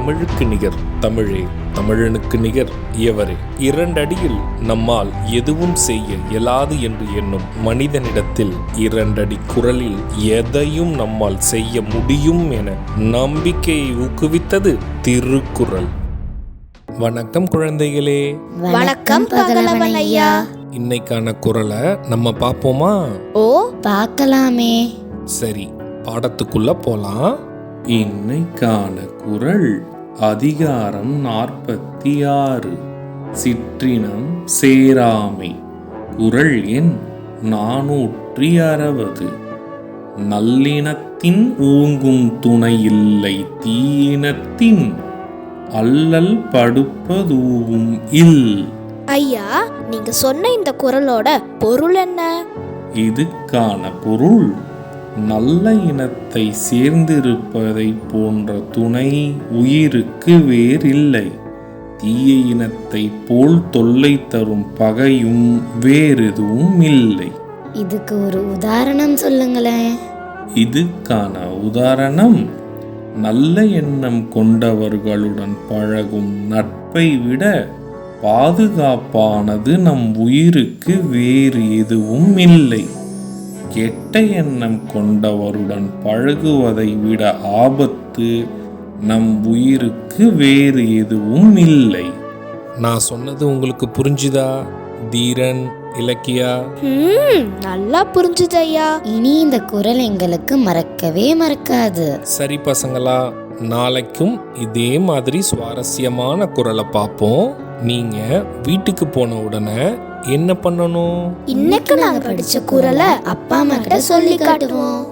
தமிழுக்கு நிகர் தமிழே, தமிழனுக்கு நிகர் எவரே. 2 அடியில் நம்மால் எதுவும் செய்ய இயலாது என்று எண்ணும் மனிதனிடத்தில் 2 அடி குரலில் எதையும் நம்மால் செய்ய முடியும் என நம்பிக்கையை ஊக்குவித்தது திருக்குறள். வணக்கம் குழந்தைகளே. வணக்கம் பகலவன் ஐயா. இன்னைக்கான குறளை நம்ம பார்ப்போமா? ஓ, பார்க்கலாமே. சரி, பாடத்துக்குள்ள போலாம். இன்னைக்கான குறள் அதிகாரம் 46, சிற்றினம் சேராமை. குறள் எண் 460. நல்லினத்தின் ஊங்கும் துணையில்லை தீயினத்தின் அல்லல் படுப்பதூவும் இல். ஐயா, நீங்க சொன்ன இந்த குறளோட பொருள் என்ன? இதுக்கான பொருள், நல்ல இனத்தை சேர்ந்திருப்பதை போன்ற துணை உயிருக்கு வேறில்லை. தீய இனத்தை போல் தொல்லை தரும் பகையும் வேறெதுவும் இல்லை. இதுக்கு ஒரு உதாரணம் சொல்லுங்களேன். இதுக்கான உதாரணம், நல்ல எண்ணம் கொண்டவர்களுடன் பழகும் நட்பை விட பாதுகாப்பானது நம் உயிருக்கு வேறு எதுவும் இல்லை. கெட்ட எண்ணம் கொண்டவருடன் பழகுவதை விட ஆபத்து நம் உயிருக்கு வேறு எதுவும் இல்லை. நான் சொன்னது உங்களுக்கு புரிஞ்சுதா தீரன், இலக்கியா? நல்லா புரிஞ்சுது ஐயா. இனி இந்த குறள் எங்களுக்கு மறக்கவே மறக்காது. சரி பசங்களா, நாளைக்கும் இதே மாதிரி சுவாரஸ்யமான குறளை பார்ப்போம். நீங்க வீட்டுக்கு போன உடனே என்ன பண்ணணும்? இன்னைக்கு நாங்க படிச்ச குறளை அப்பா அம்மா கிட்ட சொல்லி காட்டுவோம்.